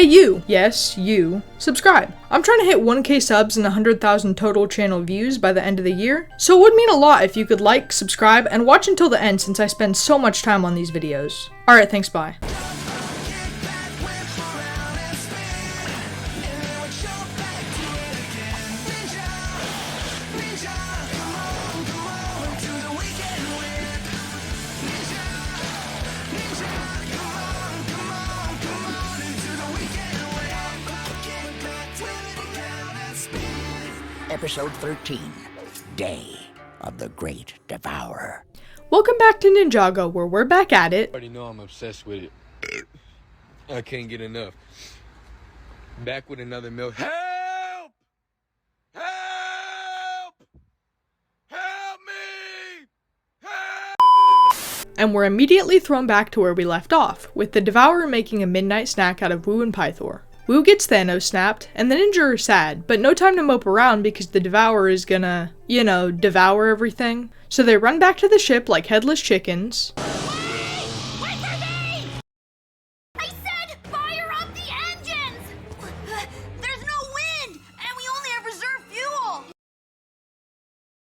Hey you, yes, you, subscribe. I'm trying to hit 1k subs and 100,000 total channel views by the end of the year, so it would mean a lot if you could like, subscribe, and watch until the end since I spend so much time on these videos. Alright, thanks, bye. Episode 13, Day of the Great Devourer. Welcome back to Ninjago, where we're back at it. I already know I'm obsessed with it. I can't get enough. Back with another meal. Help! Help! Help me! Help! And we're immediately thrown back to where we left off, with the Devourer making a midnight snack out of Wu and Pythor. Wu gets Thanos snapped, and the ninja are sad, but no time to mope around because the Devourer is gonna, devour everything. So they run back to the ship like headless chickens. Wait for me! I said fire up the engines! There's no wind, and we only have reserve fuel!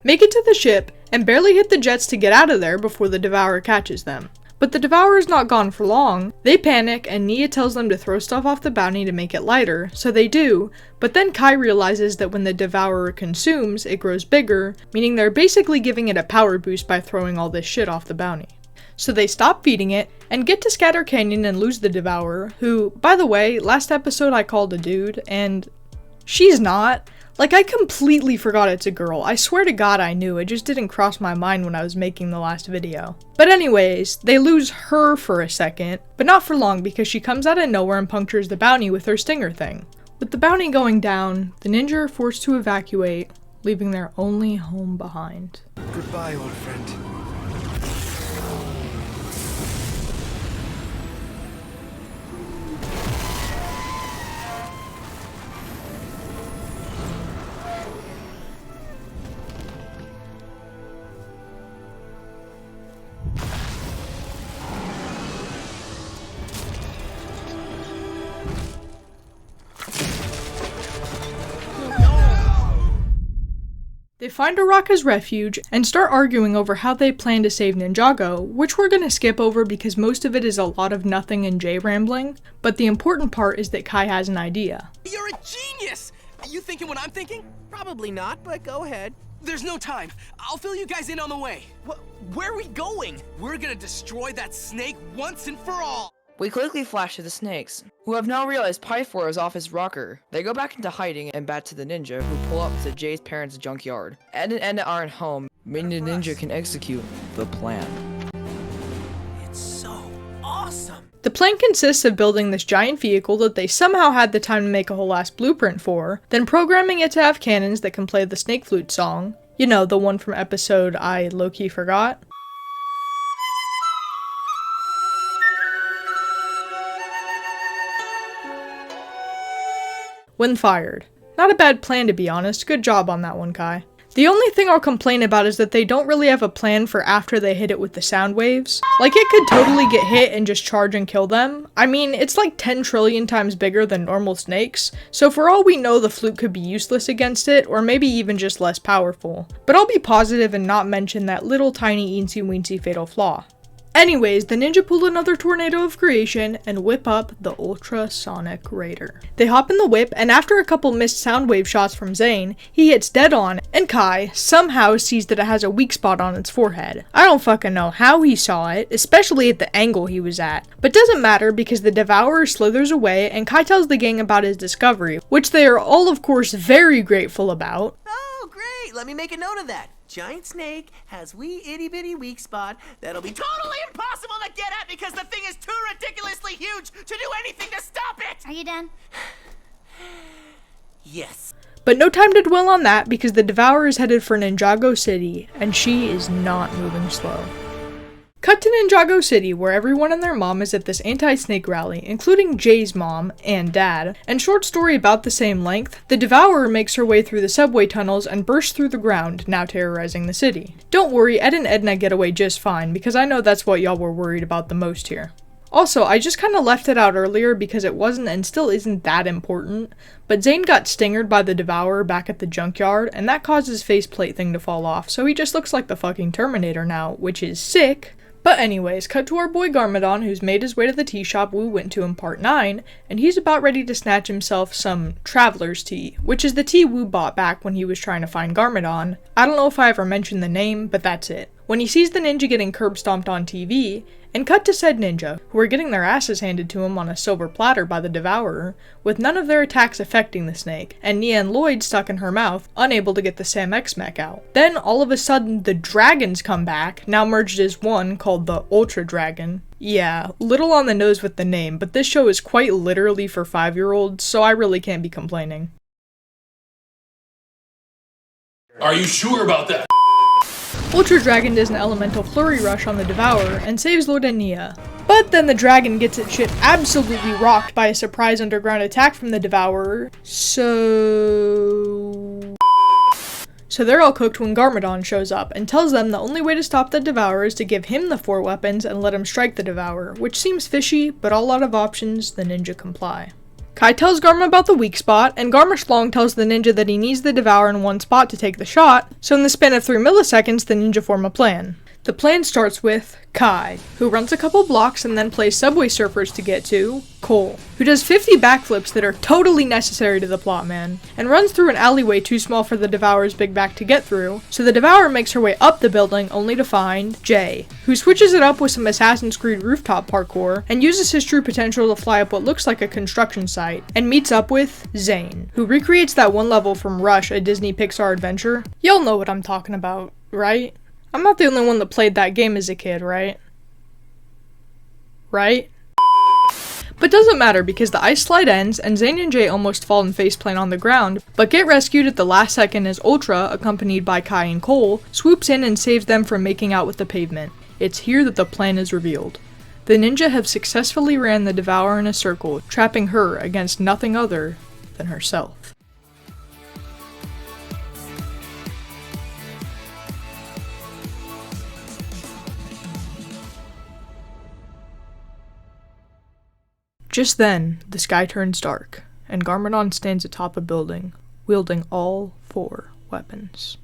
Make it to the ship, and barely hit the jets to get out of there before the Devourer catches them. But the Devourer is not gone for long. They panic, and Nia tells them to throw stuff off the bounty to make it lighter, so they do, but then Kai realizes that when the Devourer consumes, it grows bigger, meaning they're basically giving it a power boost by throwing all this shit off the bounty. So they stop feeding it, and get to Scatter Canyon and lose the Devourer, who, by the way, last episode I called a dude, and she's not. Like, I completely forgot it's a girl. I swear to God I knew, it just didn't cross my mind when I was making the last video. But anyways, they lose her for a second, but not for long because she comes out of nowhere and punctures the bounty with her stinger thing. With the bounty going down, the ninja are forced to evacuate, leaving their only home behind. Goodbye, old friend. They find Araka's refuge and start arguing over how they plan to save Ninjago, which we're gonna skip over because most of it is a lot of nothing and Jay rambling, but the important part is that Kai has an idea. You're a genius! Are you thinking what I'm thinking? Probably not, but go ahead. There's no time. I'll fill you guys in on the way. Where are we going? We're gonna destroy that snake once and for all! We quickly flash to the snakes, who have now realized Pythor is off his rocker. They go back into hiding and bat to the ninja, who pull up to Jay's parents' junkyard. Ed and Edna aren't home, meaning the ninja can execute the plan. It's so awesome! The plan consists of building this giant vehicle that they somehow had the time to make a whole ass blueprint for, then programming it to have cannons that can play the snake flute song. You know, the one from episode I low-key forgot. When fired. Not a bad plan, to be honest. Good job on that one, Kai. The only thing I'll complain about is that they don't really have a plan for after they hit it with the sound waves. Like, it could totally get hit and just charge and kill them. I mean, it's like 10 trillion times bigger than normal snakes, so for all we know the flute could be useless against it, or maybe even just less powerful. But I'll be positive and not mention that little tiny eensy weensy fatal flaw. Anyways, the ninja pull another tornado of creation and whip up the ultrasonic raider. They hop in the whip, and after a couple missed sound wave shots from Zane, he hits dead on, and Kai somehow sees that it has a weak spot on its forehead. I don't fucking know how he saw it, especially at the angle he was at, but doesn't matter because the Devourer slithers away and Kai tells the gang about his discovery, which they are all of course very grateful about. Oh, great! Let me make a note of that. Giant snake has wee itty bitty weak spot that'll be totally impossible to get at because the thing is too ridiculously huge to do anything to stop it! Are you done? Yes. But no time to dwell on that because the Devourer is headed for Ninjago City, and she is not moving slow. Cut to Ninjago City, where everyone and their mom is at this anti-snake rally, including Jay's mom and dad. And short story about the same length, the Devourer makes her way through the subway tunnels and bursts through the ground, now terrorizing the city. Don't worry, Ed and Edna get away just fine, because I know that's what y'all were worried about the most here. Also, I just kind of left it out earlier because it wasn't and still isn't that important, but Zane got stingered by the Devourer back at the junkyard, and that caused his faceplate thing to fall off, so he just looks like the fucking Terminator now, which is sick. But anyways, cut to our boy Garmadon, who's made his way to the tea shop Wu went to in part 9, and he's about ready to snatch himself some Traveler's Tea, which is the tea Wu bought back when he was trying to find Garmadon. I don't know if I ever mentioned the name, but that's it. When he sees the ninja getting curb stomped on TV, and cut to said ninja, who are getting their asses handed to him on a silver platter by the Devourer, with none of their attacks affecting the snake, and Nia and Lloyd stuck in her mouth, unable to get the Sam X mech out. Then, all of a sudden, the dragons come back, now merged as one, called the Ultra Dragon. Yeah, little on the nose with the name, but this show is quite literally for 5-year-olds, so I really can't be complaining. Are you sure about that? Ultra Dragon does an elemental flurry rush on the Devourer and saves Lloyd and Nia. But then the dragon gets its shit absolutely rocked by a surprise underground attack from the Devourer, so they're all cooked when Garmadon shows up and tells them the only way to stop the Devourer is to give him the 4 weapons and let him strike the Devourer, which seems fishy, but all out of options, the ninja comply. Kai tells Garma about the weak spot, and Garma Schlong tells the ninja that he needs the Devourer in one spot to take the shot, so in the span of 3 milliseconds, the ninja form a plan. The plan starts with Kai, who runs a couple blocks and then plays Subway Surfers to get to Cole, who does 50 backflips that are totally necessary to the plot, man, and runs through an alleyway too small for the Devourer's big back to get through, so the Devourer makes her way up the building only to find Jay, who switches it up with some Assassin's Creed rooftop parkour and uses his true potential to fly up what looks like a construction site, and meets up with Zane, who recreates that one level from Rush, a Disney Pixar adventure. Y'all know what I'm talking about, right? I'm not the only one that played that game as a kid, right? Right? But doesn't matter because the ice slide ends and Zane and Jay almost fall and faceplant on the ground, but get rescued at the last second as Ultra, accompanied by Kai and Cole, swoops in and saves them from making out with the pavement. It's here that the plan is revealed. The ninja have successfully ran the Devourer in a circle, trapping her against nothing other than herself. Just then, the sky turns dark, and Garmadon stands atop a building, wielding all 4 weapons.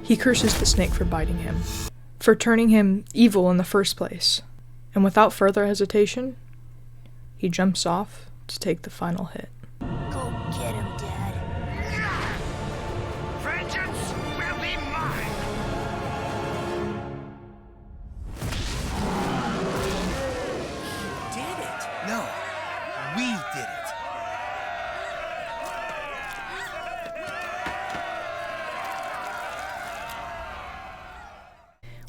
He curses the snake for biting him, for turning him evil in the first place, and without further hesitation, he jumps off to take the final hit. Go get him, Dad. Vengeance will be mine! Did it? No, we did it.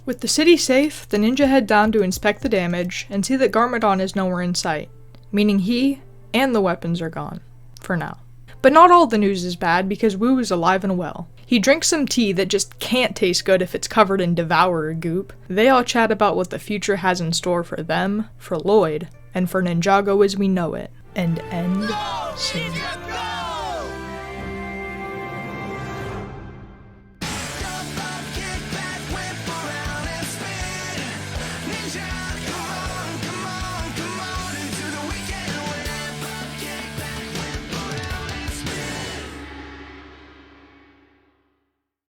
With the city safe, the ninja head down to inspect the damage and see that Garmadon is nowhere in sight, meaning he and the weapons are gone, for now. But not all the news is bad because Wu is alive and well. He drinks some tea that just can't taste good if it's covered in Devourer goop. They all chat about what the future has in store for them, for Lloyd, and for Ninjago as we know it. And end scene.